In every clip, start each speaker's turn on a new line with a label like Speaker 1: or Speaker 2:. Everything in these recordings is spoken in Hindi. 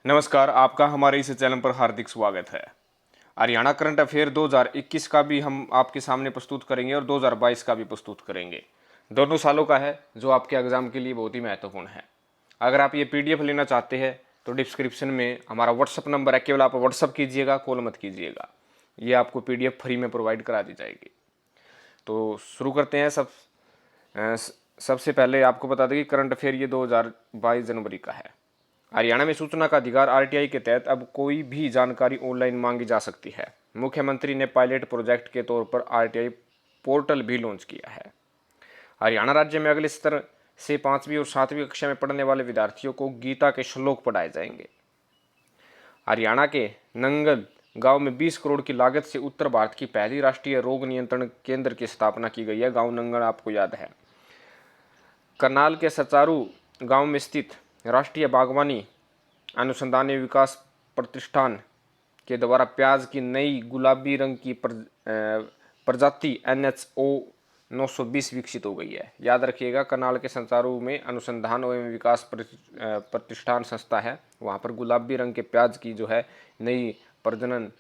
Speaker 1: नमस्कार, आपका हमारे इस चैनल पर हार्दिक स्वागत है। हरियाणा करंट अफेयर 2021 का भी हम आपके सामने प्रस्तुत करेंगे और 2022 का भी प्रस्तुत करेंगे। दोनों सालों का है, जो आपके एग्जाम के लिए बहुत ही महत्वपूर्ण है। अगर आप ये पीडीएफ लेना चाहते हैं तो डिस्क्रिप्शन में हमारा व्हाट्सअप नंबर है, केवल आप व्हाट्सअप कीजिएगा, कॉल मत कीजिएगा। ये आपको पीडीएफ फ्री में प्रोवाइड करा दी जाएगी। तो शुरू करते हैं। सबसे पहले आपको बता दें कि करंट अफेयर ये 2022 जनवरी का है। हरियाणा में सूचना का अधिकार आरटीआई के तहत अब कोई भी जानकारी ऑनलाइन मांगी जा सकती है। मुख्यमंत्री ने पायलट प्रोजेक्ट के तौर पर आरटीआई पोर्टल भी लॉन्च किया है। हरियाणा राज्य में अगले स्तर से 5वीं और 7वीं कक्षा में पढ़ने वाले विद्यार्थियों को गीता के श्लोक पढ़ाए जाएंगे। हरियाणा के नंगल गांव में 20 करोड़ की लागत से उत्तर भारत की पहली राष्ट्रीय रोग नियंत्रण केंद्र की स्थापना की गई है। गांव नंगल आपको याद है। करनाल के सचारू गांव में स्थित राष्ट्रीय बागवानी अनुसंधान एवं विकास प्रतिष्ठान के द्वारा प्याज की नई गुलाबी रंग की प्रजाति NHO 920 विकसित हो गई है। याद रखिएगा, करनाल के संचारू में अनुसंधान एवं विकास प्रतिष्ठान संस्था है, वहाँ पर गुलाबी रंग के प्याज की जो है नई प्रजनन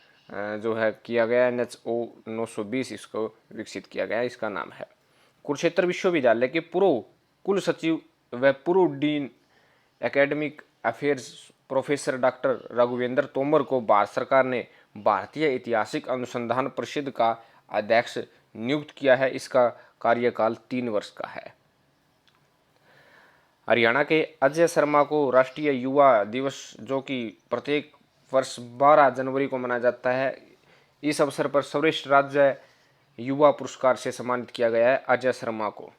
Speaker 1: जो है किया गया। NHO 920 इसको विकसित किया गया, इसका नाम है। कुरुक्षेत्र विश्वविद्यालय के पूर्व कुल सचिव व पूर्व dean academic affairs professor doctor Raghuvendra Tomar को भारत सरकार ने भारतीय ऐतिहासिक अनुसंधान परिषद का अध्यक्ष नियुक्त किया है। इसका कार्यकाल 3 वर्ष का है। हरियाणा के अजय शर्मा को राष्ट्रीय युवा दिवस, जो कि प्रत्येक वर्ष 12 जनवरी को मनाया जाता है, इस अवसर पर सर्वश्रेष्ठ राज्य युवा पुरस्कार से सम्मानित किया गया है अजय शर्मा को।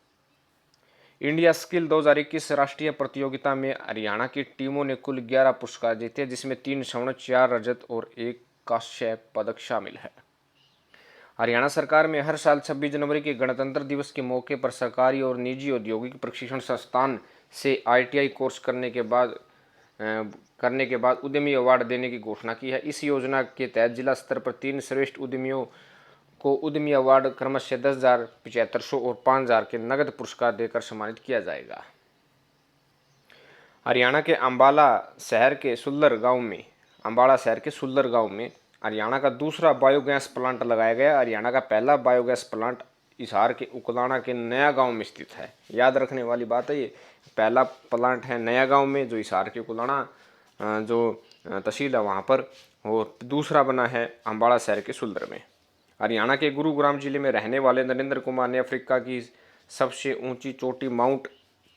Speaker 1: इंडिया स्किल 2021 राष्ट्रीय प्रतियोगिता में हरियाणा की टीमों ने कुल 11 पुरस्कार जीते, जिसमें 3 स्वर्ण, 4 रजत और 1 कांस्य पदक शामिल है। हरियाणा सरकार में हर साल 26 जनवरी के गणतंत्र दिवस के मौके पर सरकारी और निजी औद्योगिक प्रशिक्षण संस्थान से ITI कोर्स करने के बाद उद्यमी अवार्ड देने की घोषणा की है। इस योजना के तहत जिला स्तर पर 3 श्रेष्ठ उद्यमियों को उद्यमी अवार्ड क्रमशः 10,000, 7500 और 5,000 के नगद पुरस्कार देकर सम्मानित किया जाएगा। हरियाणा के अम्बाला शहर के सुल्लर गांव में हरियाणा का दूसरा बायोगैस प्लांट लगाया गया। हरियाणा का पहला बायोगैस प्लांट हिसार के उकलाना के नया गांव में स्थित है। याद रखने वाली बात है, ये पहला प्लांट है नया गांव में, जो हिसार के उकलाना जो तहसील है वहाँ पर, और दूसरा बना है अम्बाला शहर के सुल्लर में। हरियाणा के गुरुग्राम जिले में रहने वाले नरेंद्र कुमार ने अफ्रीका की सबसे ऊंची चोटी माउंट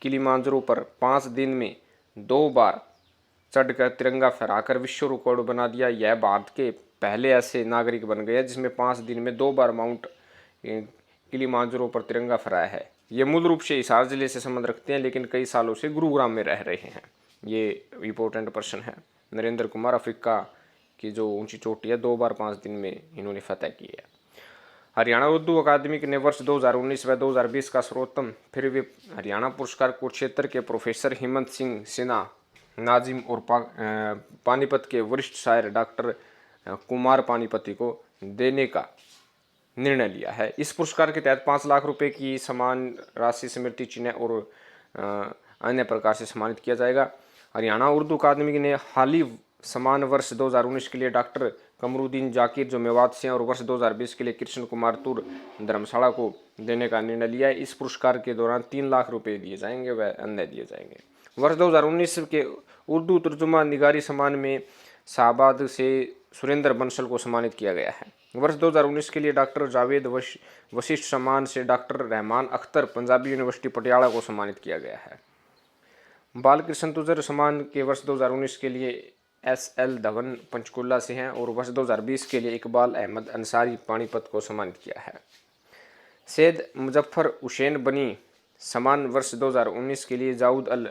Speaker 1: किलिमांजरो पर 5 दिन में 2 बार चढ़कर तिरंगा फहराकर विश्व रिकॉर्ड बना दिया। यह भारत के पहले ऐसे नागरिक बन गए जिसमें 5 दिन में 2 बार माउंट किलिमांजरो पर तिरंगा फहराया है। ये मूल रूप से हिसार जिले से संबंध रखते हैं, लेकिन कई सालों से गुरुग्राम में रह रहे हैं। ये इम्पोर्टेंट पर्सन है। नरेंद्र कुमार अफ्रीका की जो ऊंची चोटी है 2 बार 5 दिन में इन्होंने फतह की है। हरियाणा उर्दू अकादमी ने वर्ष 2019 व 2020 का सर्वोत्तम फिर भी हरियाणा पुरस्कार कुरुक्षेत्र के प्रोफेसर हेमंत सिंह सिन्हा नाजिम और पानीपत के वरिष्ठ शायर डॉक्टर कुमार पानीपति को देने का निर्णय लिया है। इस पुरस्कार के तहत 5 लाख रुपए की समान राशि, स्मृति चिन्ह और अन्य प्रकार से सम्मानित किया जाएगा। हरियाणा उर्दू अकादमी ने हाल ही समान वर्ष 2019 के लिए डॉक्टर कमरुद्दीन जाकिर, जो मेवात से हैं, और वर्ष 2020 के लिए कृष्ण कुमार तुर धर्मशाला को देने का निर्णय लिया है। इस पुरस्कार के दौरान 3 लाख रुपए दिए जाएंगे व अन्य दिए जाएंगे। वर्ष 2019 के उर्दू तर्जुमा निगारी सम्मान में शाहबाद से सुरेंद्र बंसल को सम्मानित किया गया है। वर्ष 2019 के लिए डॉक्टर जावेद वशिष्ठ सम्मान से डॉक्टर रहमान अख्तर पंजाबी यूनिवर्सिटी पटियाला को सम्मानित किया गया है। बालकृष्ण तुजर सम्मान के वर्ष 2019 के लिए SL धवन पंचकुला से हैं, और वर्ष 2020 के लिए इकबाल अहमद अंसारी पानीपत को सम्मानित किया है। सैयद मुजफ्फर हुसैन बनी सम्मान वर्ष 2019 के लिए जाऊद अल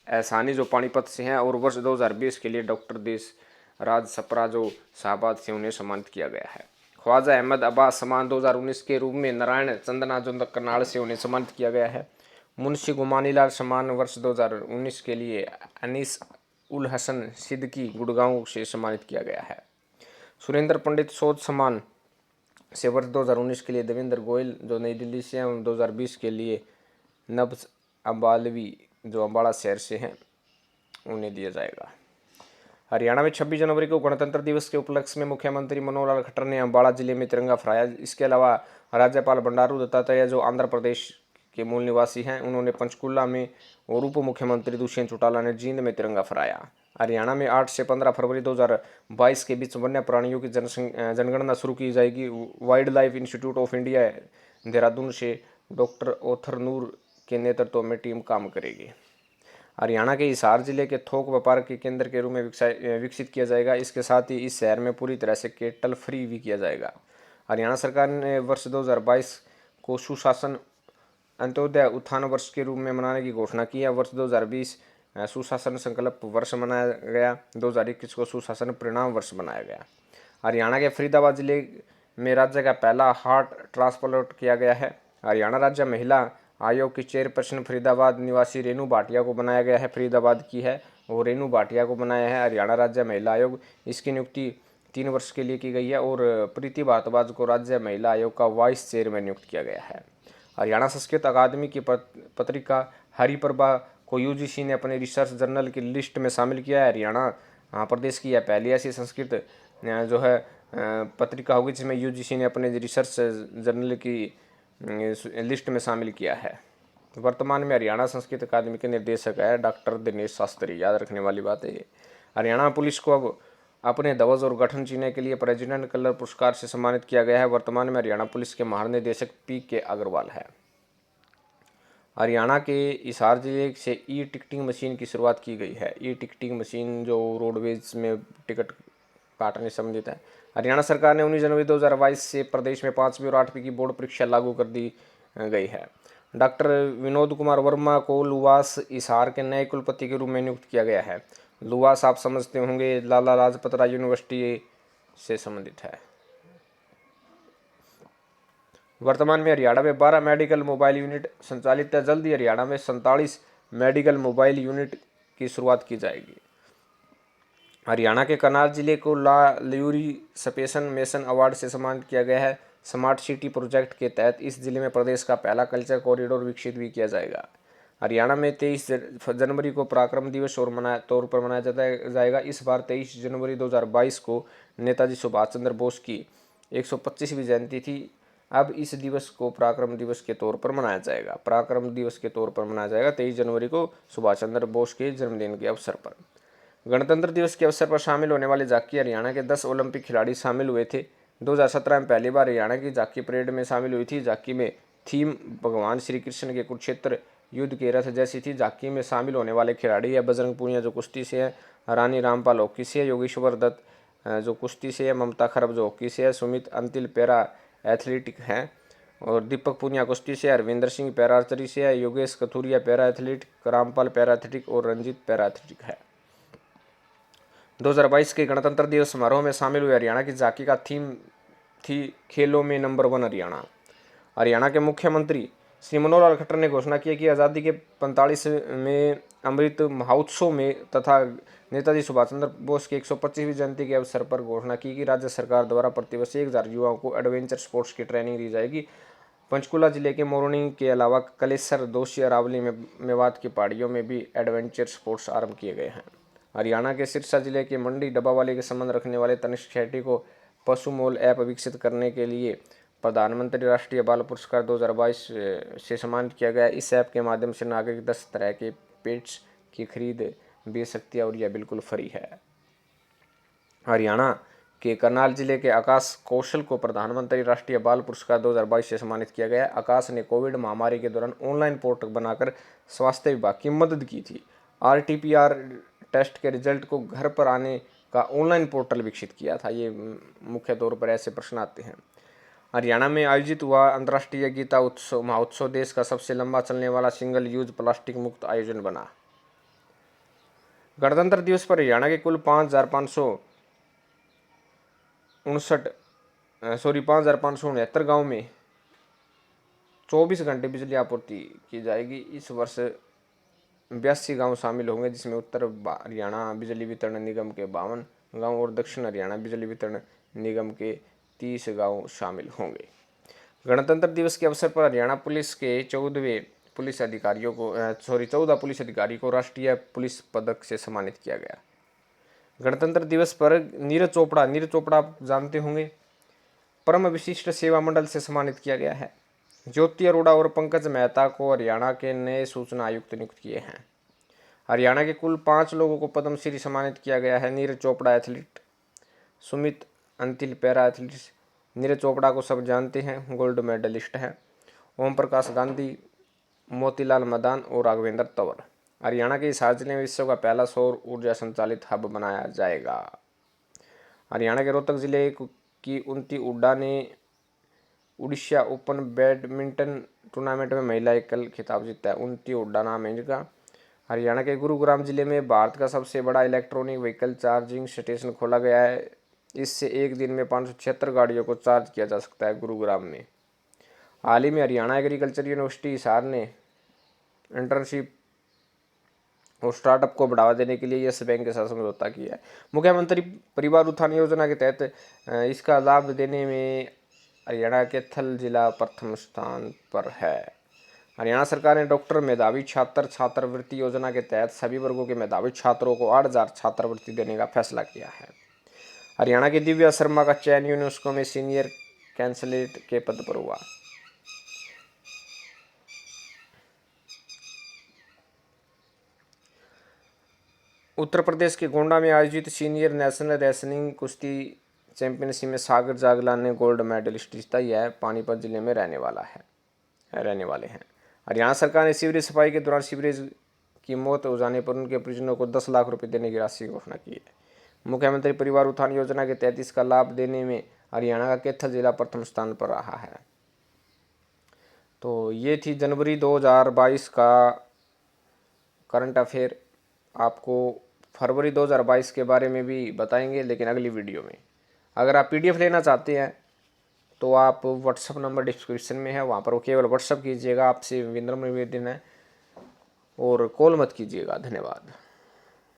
Speaker 1: एहसानी, जो पानीपत से हैं, और वर्ष 2020 के लिए डॉक्टर देश राज सपरा, जो शाहबाद से, उन्हें सम्मानित किया गया है। ख्वाजा अहमद अब्बास सम्मान 2019 के रूप में नारायण चंदना, जो करनाल से, उन्हें सम्मानित किया गया है। मुंशी गुमानीलाल सम्मान वर्ष 2019 के लिए अनीस उल हसन सिद्दीकी गुड़गांव से सम्मानित किया गया है। सुरेंद्र पंडित शोध सम्मान से वर्ष 2019 के लिए देवेंद्र गोयल, जो नई दिल्ली से हैं, 2020 के लिए नब्ज अम्बालवी, जो अम्बाड़ा शहर से हैं, उन्हें दिया जाएगा। हरियाणा में 26 जनवरी को गणतंत्र दिवस के उपलक्ष्य में मुख्यमंत्री मनोहर लाल खट्टर ने अम्बाला जिले में तिरंगा फहराया। इसके अलावा राज्यपाल बंडारू दत्तात्रेय, जो आंध्र प्रदेश के मूल निवासी हैं, उन्होंने पंचकुला में और उप मुख्यमंत्री दुष्यंत चौटाला ने जींद में तिरंगा फहराया। हरियाणा में 8 से 15 फरवरी 2022 के बीच वन्य प्राणियों की जनगणना शुरू की जाएगी। Wild life institute of India Dehradun से डॉक्टर ओथर नूर के नेतृत्व में टीम काम करेगी। हरियाणा के हिसार जिले के थोक व्यापार के केंद्र के रूप में विकसित किया जाएगा। इसके साथ ही इस शहर में पूरी तरह से केटल फ्री भी किया जाएगा। हरियाणा सरकार ने वर्ष 2022 को सुशासन अंत्योदय उत्थान वर्ष के रूप में मनाने की घोषणा की है। वर्ष 2020 सुशासन संकल्प वर्ष मनाया गया। 2021 को सुशासन परिणाम वर्ष बनाया गया। हरियाणा के फरीदाबाद जिले में राज्य का पहला हार्ट ट्रांसप्लांट किया गया है। हरियाणा राज्य महिला आयोग की चेयरपर्सन फरीदाबाद निवासी रेणु भाटिया को बनाया गया है। फरीदाबाद की है और रेणु भाटिया को बनाया है हरियाणा राज्य महिला आयोग। इसकी नियुक्ति 3 वर्ष के लिए की गई है और प्रीति भारद्वाज को राज्य महिला आयोग का वाइस चेयरमैन नियुक्त किया गया है। हरियाणा संस्कृत अकादमी की पत्रिका हरिप्रभा को यूजीसी ने अपने रिसर्च जर्नल की लिस्ट में शामिल किया है। हरियाणा प्रदेश की यह पहली ऐसी संस्कृत जो है पत्रिका होगी जिसमें यूजीसी ने अपने रिसर्च जर्नल की लिस्ट में शामिल किया है। वर्तमान में हरियाणा संस्कृत अकादमी के निर्देशक है डॉक्टर दिनेश शास्त्री। याद रखने वाली बात है ये। हरियाणा पुलिस को अब अपने ध्वज और गठन चिन्ह के लिए प्रेसिडेंट कलर पुरस्कार से सम्मानित किया गया है। वर्तमान में हरियाणा पुलिस के महानिदेशक PK अग्रवाल है। हरियाणा के हिसार जिले से ई टिकटिंग मशीन की शुरुआत की गई है। ई टिकटिंग मशीन जो रोडवेज में टिकट काटने संबंधित है। हरियाणा सरकार ने 19 जनवरी 2022 से प्रदेश में 5वीं और 8वीं की बोर्ड परीक्षा लागू कर दी गई है। डॉक्टर विनोद कुमार वर्मा को लुवास हिसार के नए कुलपति के रूप में नियुक्त किया गया है। लुवास आप समझते होंगे लाला लाजपत राय यूनिवर्सिटी से संबंधित है। वर्तमान में हरियाणा में 12 मेडिकल मोबाइल यूनिट संचालित है। जल्द ही हरियाणा में 47 मेडिकल मोबाइल यूनिट की शुरुआत की जाएगी। हरियाणा के करनाल जिले को ला ल्यूरी स्पेशन मेसन अवार्ड से सम्मानित किया गया है। स्मार्ट सिटी प्रोजेक्ट के तहत इस जिले में प्रदेश का पहला कल्चर कॉरिडोर विकसित भी किया जाएगा। हरियाणा में 23 जनवरी को पराक्रम दिवस और तौर पर मनाया जाएगा। इस बार 23 जनवरी 2022 को नेताजी सुभाष चंद्र बोस की 125वीं जयंती थी। अब इस दिवस को पराक्रम दिवस के तौर पर मनाया जाएगा। पराक्रम दिवस के तौर पर मनाया जाएगा 23 जनवरी को सुभाष चंद्र बोस के जन्मदिन के अवसर पर। गणतंत्र दिवस के अवसर पर शामिल होने वाले झांकी हरियाणा के 10 ओलंपिक खिलाड़ी शामिल हुए थे। 2017 में पहली बार हरियाणा की झांकी परेड में शामिल हुई थी। झांकी में थीम भगवान श्री कृष्ण के कुरुक्षेत्र युद्ध के रथ जैसी थी। झांकी में शामिल होने वाले खिलाड़ी है बजरंग पूनिया जो कुश्ती से है, रानी रामपाल हॉकी से है, योगेश्वर दत्त जो कुश्ती से है, ममता खरब जो हॉकी से है, सुमित अंतिल पैरा एथलेटिक हैं और दीपक पूनिया कुश्ती से, हरविंदर सिंह पैरा आर्चरी से है, Yogesh Kathuria para athlete, Rampal para athletic और रंजीत पैरा एथलेटिक है। 2022 के गणतंत्र दिवस समारोह में शामिल हुए हरियाणा की झांकी का थीम थी खेलों में नंबर 1 हरियाणा। हरियाणा के मुख्यमंत्री श्री मनोहर लाल खट्टर ने घोषणा की कि आज़ादी के 45 में अमृत महोत्सव में तथा नेताजी सुभाष चंद्र बोस की 125वीं जयंती के अवसर पर घोषणा की कि राज्य सरकार द्वारा प्रतिवर्ष 1000 युवाओं को एडवेंचर स्पोर्ट्स की ट्रेनिंग दी जाएगी। पंचकुला जिले के मोरनी के अलावा कलेसर, दोषी, अरावली में मेवात की पहाड़ियों में भी एडवेंचर स्पोर्ट्स आरंभ किए गए हैं। हरियाणा के सिरसा जिले के मंडी डब्बावाली के संबंध रखने वाले तनिष्क शेट्टी को पशु मोल ऐप विकसित करने के लिए प्रधानमंत्री राष्ट्रीय बाल पुरस्कार 2022 से सम्मानित किया गया। इस ऐप के माध्यम से नागरिक 10 तरह के पेट्स की खरीद बेच सकती है और यह बिल्कुल फ्री है। हरियाणा के करनाल जिले के आकाश कौशल को प्रधानमंत्री राष्ट्रीय बाल पुरस्कार 2022 से सम्मानित किया गया। आकाश ने कोविड महामारी के दौरान ऑनलाइन पोर्टल बनाकर स्वास्थ्य विभाग की मदद की थी। RT-PCR टेस्ट के रिजल्ट को घर पर आने का ऑनलाइन पोर्टल विकसित किया था। ये मुख्य तौर पर ऐसे प्रश्न आते हैं। हरियाणा में आयोजित हुआ अंतर्राष्ट्रीय गीता महोत्सव देश का सबसे लंबा चलने वाला सिंगल यूज प्लास्टिक मुक्त आयोजन बना। गणतंत्र दिवस पर हरियाणा के कुल 5,569 गाँव में 24 घंटे बिजली आपूर्ति की जाएगी। इस वर्ष 82 गांव शामिल होंगे, जिसमें उत्तर हरियाणा बिजली वितरण निगम के 52 गांव और दक्षिण हरियाणा बिजली वितरण निगम के 30 गांव शामिल होंगे। गणतंत्र दिवस के अवसर पर हरियाणा पुलिस के 14 पुलिस अधिकारी को राष्ट्रीय पुलिस पदक से सम्मानित किया गया। गणतंत्र दिवस पर नीरज चोपड़ा आप जानते होंगे, परम विशिष्ट सेवा मंडल से सम्मानित किया गया है। ज्योति अरोड़ा और पंकज मेहता को हरियाणा के नए सूचना आयुक्त नियुक्त किए हैं। हरियाणा के कुल 5 लोगों को पद्मश्री सम्मानित किया गया है। Neeraj Chopra athlete, Sumit Antil para athletes. Neeraj Chopra को सब जानते हैं, गोल्ड मेडलिस्ट हैं। ओम प्रकाश गांधी, मोतीलाल मदान और राघवेंद्र तंवर। हरियाणा के हिसार जिले में विश्व का पहला सौर ऊर्जा संचालित हब बनाया जाएगा। हरियाणा के रोहतक जिले की उन्नति हुड्डा ने उड़ीसा ओपन बैडमिंटन टूर्नामेंट में महिला एकल खिताब जीता है। उन्नति हुड्डा नाम है इनका। हरियाणा के गुरुग्राम जिले में भारत का सबसे बड़ा इलेक्ट्रॉनिक व्हीकल चार्जिंग स्टेशन खोला गया है। इससे एक दिन में 576 गाड़ियों को चार्ज किया जा सकता है गुरुग्राम में। हाल ही में हरियाणा एग्रीकल्चर यूनिवर्सिटी हिसार ने इंटर्नशिप और स्टार्टअप को बढ़ावा देने के लिए यस बैंक के साथ समझौता किया है। मुख्यमंत्री परिवार उत्थान योजना के तहत इसका लाभ देने में हरियाणा के कैथल जिला प्रथम स्थान पर है। हरियाणा सरकार ने डॉक्टर मेधावी छात्रवृत्ति योजना के तहत सभी वर्गों के मेधावी छात्रों को 8,000 छात्रवृत्ति देने का फैसला किया है। हरियाणा की दिव्या शर्मा का चयन यूनेस्को में सीनियर कैंसलेट के पद पर हुआ। उत्तर प्रदेश के गोंडा में आयोजित सीनियर नेशनल रेसलिंग कुश्ती चैंपियनशिप में सागर जागलान ने गोल्ड मेडलिस्ट जीता। यह पानीपत जिले में रहने वाले हैं। हरियाणा सरकार ने सीवरेज सफाई के दौरान सीवरेज की मौत हो जाने पर उनके परिजनों को 10 लाख रुपए देने की राशि की घोषणा की है। मुख्यमंत्री परिवार उत्थान योजना के तहत इसका लाभ देने में हरियाणा का कैथल जिला प्रथम स्थान पर रहा है। तो ये थी जनवरी 2022 का करंट अफेयर। आपको फरवरी 2022 के बारे में भी बताएंगे, लेकिन अगली वीडियो में। अगर आप PDF लेना चाहते हैं तो आप व्हाट्सअप नंबर डिस्क्रिप्शन में है, वहाँ पर वो केवल व्हाट्सअप कीजिएगा। आपसे विनम्र निवेदन है, और कॉल मत कीजिएगा। धन्यवाद।